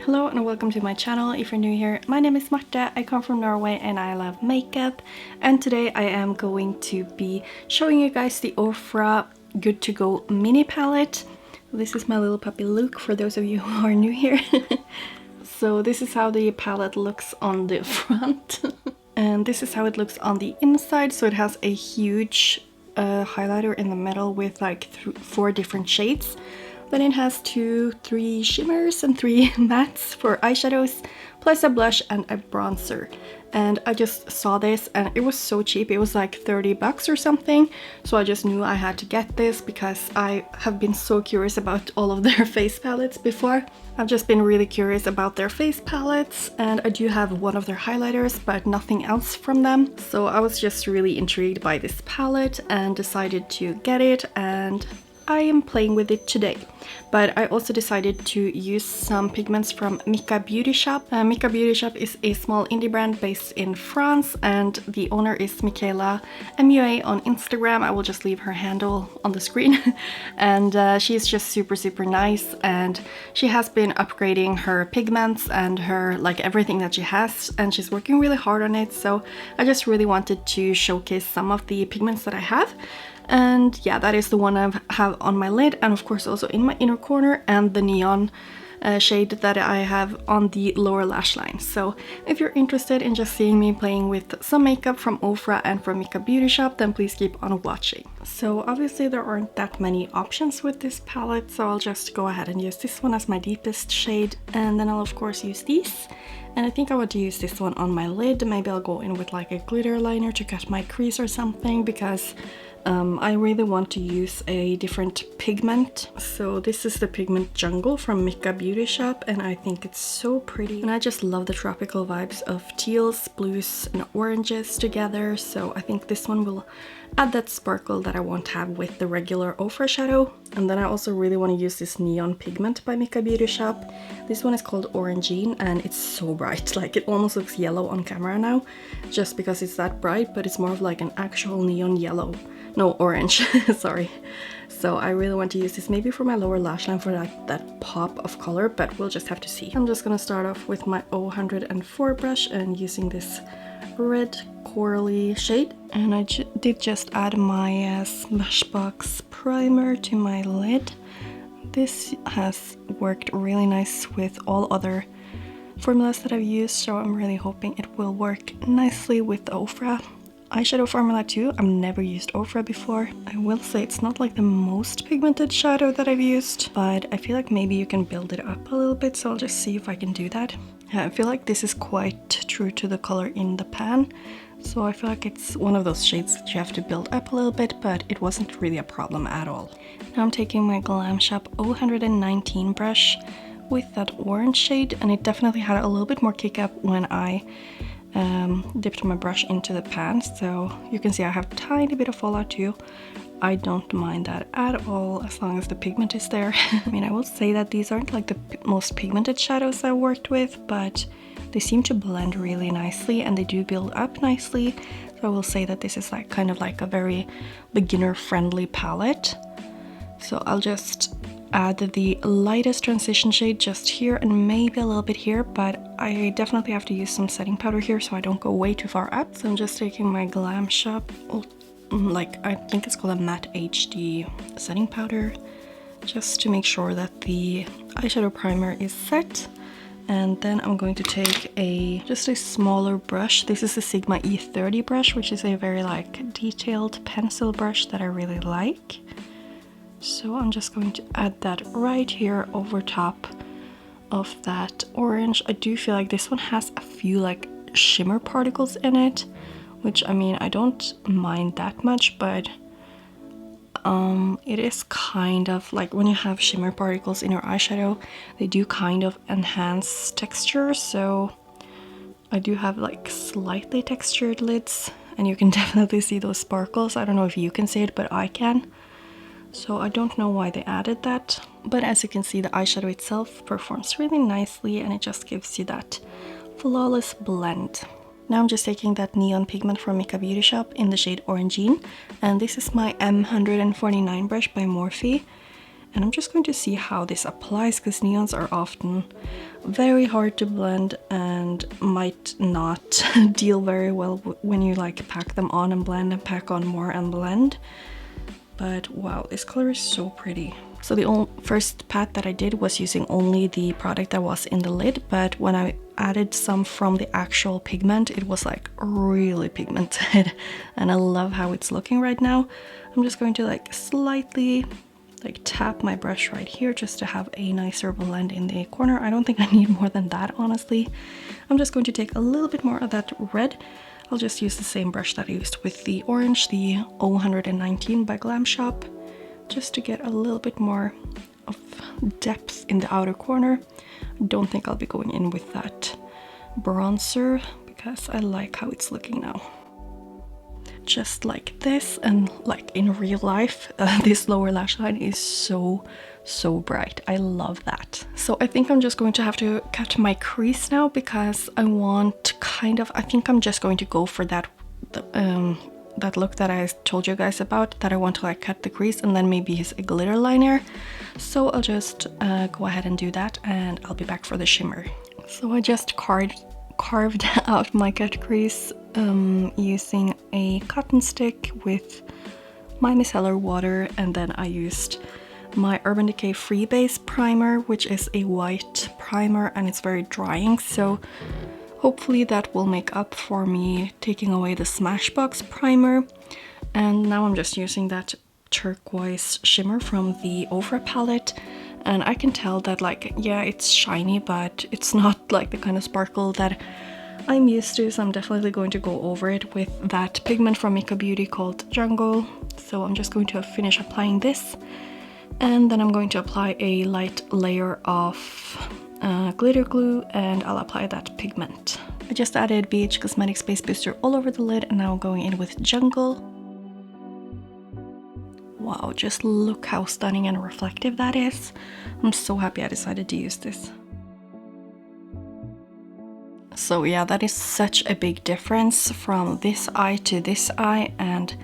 Hello and welcome to my channel. If you're new here, my name is Mekka, I come from Norway and I love makeup. And today I am going to be showing you guys the OFRA Good To Go mini palette. This is my little puppy Luke for those of you who are new here. So this is how the palette looks on the front. And this is how it looks on the inside. So it has a huge highlighter in the middle with like 4 different shades. Then it has 3 shimmers and 3 mattes for eyeshadows, plus a blush and a bronzer. And I just saw this and it was so cheap. It was like 30 bucks or something. So I just knew I had to get this because I have been so curious about all of their face palettes before. I've just been really curious about their face palettes, and I do have one of their highlighters but nothing else from them. So I was just really intrigued by this palette and decided to get it, and I am playing with it today. But I also decided to use some pigments from Micka Beauty Shop. Micka Beauty Shop is a small indie brand based in France, and the owner is Michaela MUA on Instagram. I will just leave her handle on the screen. And she's just super nice, and she has been upgrading her pigments and her everything that she has, and she's working really hard on it. So I just really wanted to showcase some of the pigments that I have. And yeah, that is the one I have on my lid, and of course also in my inner corner, and the neon shade that I have on the lower lash line. So if you're interested in just seeing me playing with some makeup from OFRA and from Micka Beauty Shop, then please keep on watching. So obviously there aren't that many options with this palette, so I'll just go ahead and use this one as my deepest shade, and then I'll of course use these. And I think I want to use this one on my lid. Maybe I'll go in with like a glitter liner to cut my crease or something, because I really want to use a different pigment. So this is the Pigment Jungle from Micka Beauty Shop, and I think it's so pretty. And I just love the tropical vibes of teals, blues and oranges together. So I think this one will add that sparkle that I won't have with the regular OFRA shadow. And then I also really want to use this neon pigment by Micka Beauty Shop. This one is called Orangine, and it's so bright. Like, it almost looks yellow on camera now, just because it's that bright, but it's more of like an actual neon yellow. No, orange, sorry. So I really want to use this maybe for my lower lash line for like that pop of color, but we'll just have to see. I'm just gonna start off with my 0104 brush and using this red corally shade. And I did just add my Smashbox Primer to my lid. This has worked really nice with all other formulas that I've used, so I'm really hoping it will work nicely with the OFRA eyeshadow formula too. I've never used OFRA before. I will say it's not like the most pigmented shadow that I've used, but I feel like maybe you can build it up a little bit, so I'll just see if I can do that. I feel like this is quite true to the color in the pan, so I feel like it's one of those shades that you have to build up a little bit, but it wasn't really a problem at all. Now I'm taking my Glam Shop 0119 brush with that orange shade, and it definitely had a little bit more kick up when I dipped my brush into the pan. So you can see I have a tiny bit of fallout too. I don't mind that at all as long as the pigment is there. I mean, I will say that these aren't like the most pigmented shadows I've worked with, but they seem to blend really nicely and they do build up nicely. So I will say that this is like kind of like a very beginner friendly palette. So I'll just add the lightest transition shade just here and maybe a little bit here, but I definitely have to use some setting powder here so I don't go way too far up. So I'm just taking my Glam Shop, I think it's called a Matte HD setting powder, just to make sure that the eyeshadow primer is set. And then I'm going to take just a smaller brush. This is the Sigma E30 brush, which is a very detailed pencil brush that I really like. So I'm just going to add that right here over top of that orange. I do feel like this one has a few shimmer particles in it, which I mean, I don't mind that much, but it is kind of like when you have shimmer particles in your eyeshadow, they do kind of enhance texture. So I do have slightly textured lids, and you can definitely see those sparkles. I don't know if you can see it, but I can. So I don't know why they added that, but as you can see, the eyeshadow itself performs really nicely and it just gives you that flawless blend. Now I'm just taking that neon pigment from Micka Beauty Shop in the shade Orangine, and this is my M149 brush by Morphe. And I'm just going to see how this applies, because neons are often very hard to blend and might not deal very well when you like pack them on and blend and pack on more and blend. But wow, this color is so pretty. So the first pat that I did was using only the product that was in the lid, but when I added some from the actual pigment, it was like really pigmented and I love how it's looking right now. I'm just going to like slightly like tap my brush right here just to have a nicer blend in the corner. I don't think I need more than that, honestly. I'm just going to take a little bit more of that red. I'll just use the same brush that I used with the orange, the 119 by Glam Shop, just to get a little bit more of depth in the outer corner. I don't think I'll be going in with that bronzer because I like how it's looking now. Just like this, and like in real life, this lower lash line is so bright. I love that. So I think I'm just going to have to cut my crease now, because I want I think I'm just going to go for that that look that I told you guys about, that I want to like cut the crease and then maybe use a glitter liner. So I'll just go ahead and do that, and I'll be back for the shimmer. So I just carved out my cut crease using a cotton stick with my micellar water, and then I used my Urban Decay Free Base primer, which is a white primer and it's very drying, so hopefully that will make up for me taking away the Smashbox primer. And now I'm just using that turquoise shimmer from the OFRA palette, and I can tell that like, yeah, it's shiny, but it's not like the kind of sparkle that I'm used to, so I'm definitely going to go over it with that pigment from Micka Beauty called Jungle. So I'm just going to finish applying this, and then I'm going to apply a light layer of glitter glue, and I'll apply that pigment. I just added BH Cosmetics Base Booster all over the lid, and now I'm going in with Jungle. Wow, just look how stunning and reflective that is. I'm so happy I decided to use this. So yeah, that is such a big difference from this eye to this eye, and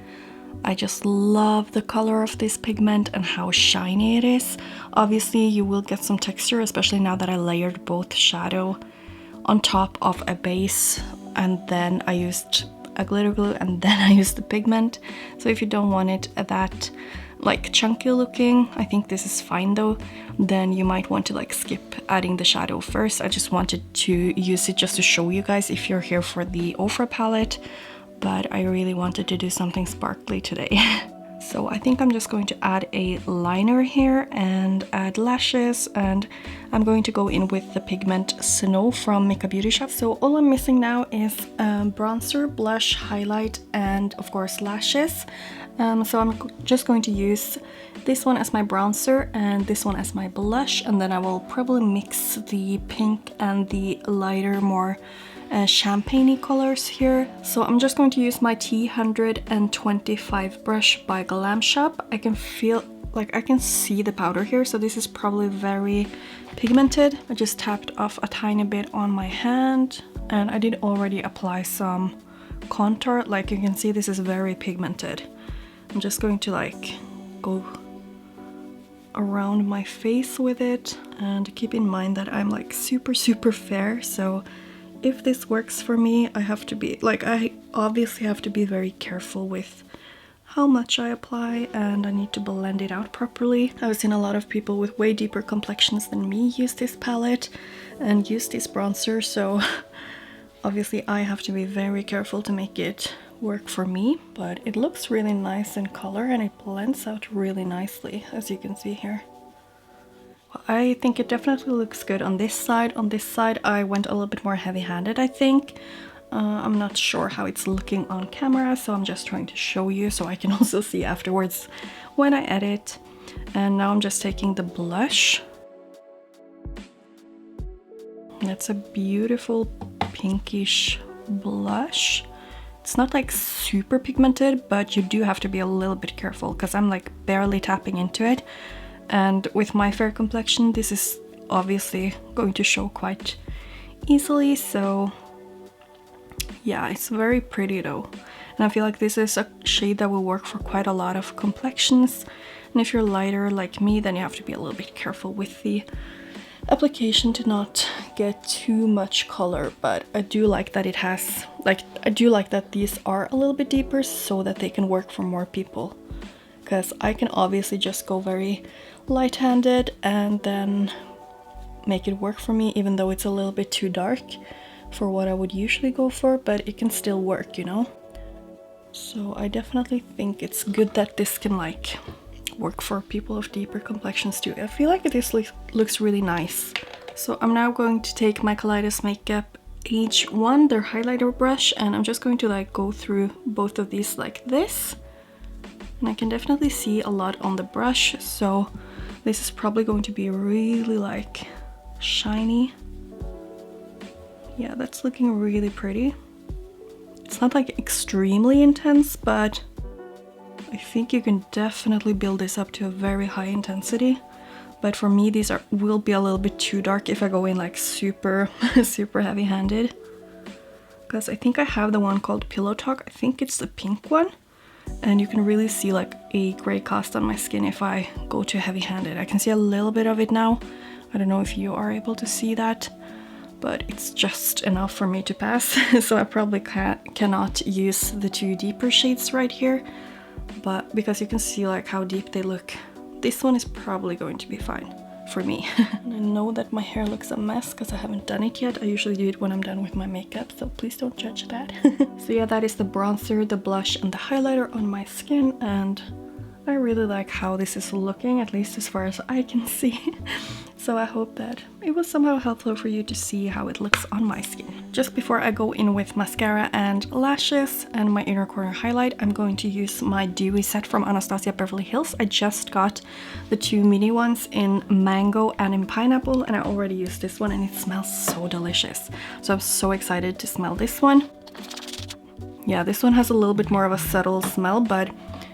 I just love the color of this pigment and how shiny it is. Obviously you will get some texture, especially now that I layered both shadow on top of a base, and then I used a glitter glue, and then I used the pigment. So if you don't want it that like chunky looking, I think this is fine though, then you might want to like skip adding the shadow first. I just wanted to use it just to show you guys if you're here for the OFRA palette, but I really wanted to do something sparkly today. So I think I'm just going to add a liner here and add lashes, and I'm going to go in with the pigment Snow from Micka Beauty Shop. So all I'm missing now is bronzer, blush, highlight, and of course lashes. So I'm just going to use this one as my bronzer and this one as my blush, and then I will probably mix the pink and the lighter, more champagne-y colors here. So I'm just going to use my T125 brush by Glam Shop. I can feel like I can see the powder here, so this is probably very pigmented. I just tapped off a tiny bit on my hand, and I did already apply some contour. Like you can see, this is very pigmented. I'm just going to like go around my face with it, and keep in mind that I'm like super fair, so if this works for me, I have to be like, I obviously have to be very careful with how much I apply, and I need to blend it out properly. I've seen a lot of people with way deeper complexions than me use this palette and use this bronzer, so obviously I have to be very careful to make it work for me, but it looks really nice in color and it blends out really nicely, as you can see here. I think it definitely looks good on this side. On this side I went a little bit more heavy-handed, I think. I'm not sure how it's looking on camera, so I'm just trying to show you so I can also see afterwards when I edit. And now I'm just taking the blush. That's a beautiful pinkish blush. It's not like super pigmented, but you do have to be a little bit careful because I'm like barely tapping into it. And with my fair complexion, this is obviously going to show quite easily, so yeah, it's very pretty though. And I feel like this is a shade that will work for quite a lot of complexions. And if you're lighter like me, then you have to be a little bit careful with the application to not get too much color. But I do like that it has, like, I do like that these are a little bit deeper so that they can work for more people. Because I can obviously just go very light-handed and then make it work for me, even though it's a little bit too dark for what I would usually go for, but it can still work, you know? So I definitely think it's good that this can like work for people of deeper complexions too. I feel like this looks really nice. So I'm now going to take my Kaleidos Makeup H1, their highlighter brush, and I'm just going to like go through both of these like this. And I can definitely see a lot on the brush, so this is probably going to be really like shiny. Yeah, that's looking really pretty. It's not like extremely intense, but I think you can definitely build this up to a very high intensity. But for me, these will be a little bit too dark if I go in like super, super heavy-handed. Because I think I have the one called Pillow Talk. I think it's the pink one. And you can really see like a gray cast on my skin if I go too heavy-handed. I can see a little bit of it now. I don't know if you are able to see that, but it's just enough for me to pass. So I probably cannot use the two deeper shades right here, but because you can see like how deep they look, this one is probably going to be fine for me. And I know that my hair looks a mess because I haven't done it yet. I usually do it when I'm done with my makeup, so please don't judge that. So yeah, that is the bronzer, the blush, and the highlighter on my skin, and I really like how this is looking, at least as far as I can see. So I hope that it was somehow helpful for you to see how it looks on my skin. Just before I go in with mascara and lashes and my inner corner highlight, I'm going to use my dewy set from Anastasia Beverly Hills. I just got the two mini ones in mango and in pineapple, and I already used this one and it smells so delicious. So I'm so excited to smell this one. Yeah, this one has a little bit more of a subtle smell, but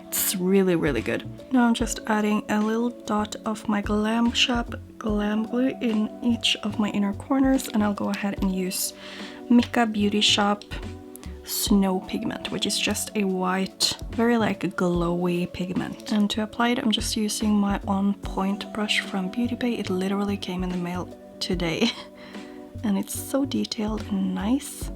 it's really, really good. Now I'm just adding a little dot of my Glam Shop Glam Glue in each of my inner corners, and I'll go ahead and use Micka Beauty Shop Snow Pigment, which is just a white, very like glowy pigment. And to apply it, I'm just using my On Point brush from Beautybay. It literally came in the mail today. And it's so detailed and nice.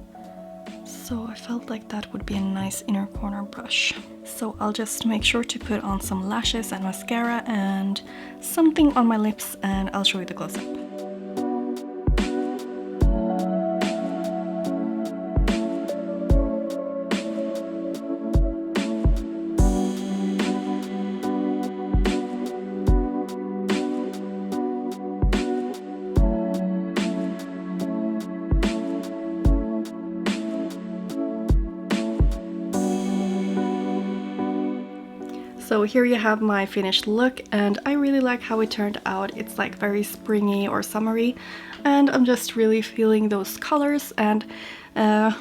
So I felt like that would be a nice inner corner brush. So I'll just make sure to put on some lashes and mascara and something on my lips, and I'll show you the close-up. So here you have my finished look, and I really like how it turned out. It's like very springy or summery, and I'm just really feeling those colors. And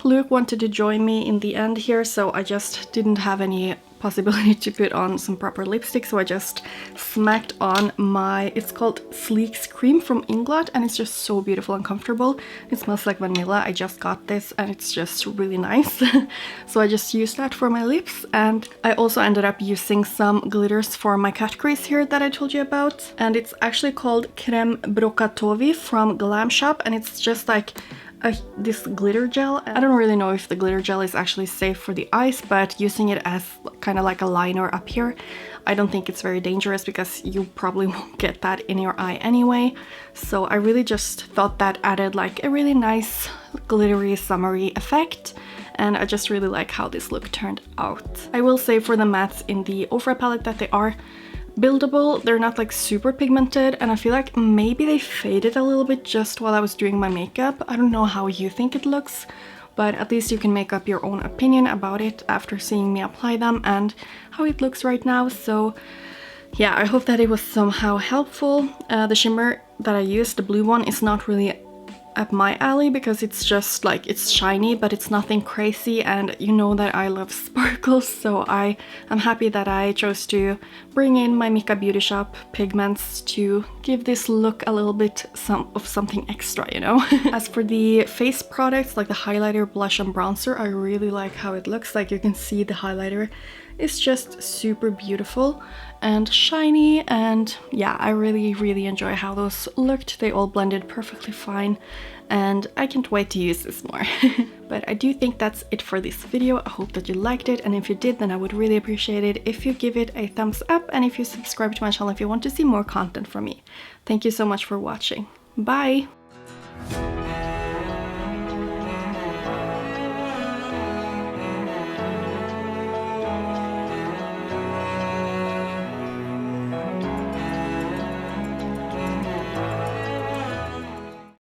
Luke wanted to join me in the end here, so I just didn't have any possibility to put on some proper lipstick, so I just smacked on my, it's called Sleek's Cream from Inglot, and it's just so beautiful and comfortable. It smells like vanilla. I just got this and it's just really nice. So I just used that for my lips, and I also ended up using some glitters for my cut crease here that I told you about, and it's actually called Creme Brocatovi from Glam Shop, and it's just like this glitter gel. I don't really know if the glitter gel is actually safe for the eyes, but using it as kind of like a liner up here, I don't think it's very dangerous because you probably won't get that in your eye anyway. So I really just thought that added like a really nice glittery summery effect, and I just really like how this look turned out. I will say for the mattes in the OFRA palette that they are buildable. They're not like super pigmented, and I feel like maybe they faded a little bit just while I was doing my makeup. I don't know how you think it looks, but at least you can make up your own opinion about it after seeing me apply them and how it looks right now. So yeah, I hope that it was somehow helpful. The shimmer that I used, the blue one, is not really up my alley because it's just like, it's shiny, but it's nothing crazy, and you know that I love sparkles, so I am happy that I chose to bring in my Micka Beauty Shop pigments to give this look a little bit of something extra, you know. As for the face products like the highlighter, blush, and bronzer, I really like how it looks. Like you can see the highlighter is just super beautiful and shiny, and yeah, I really enjoy how those looked. They all blended perfectly fine and I can't wait to use this more. But I do think that's it for this video. I hope that you liked it, and if you did, then I would really appreciate it if you give it a thumbs up and if you subscribe to my channel if you want to see more content from me. Thank you so much for watching. Bye!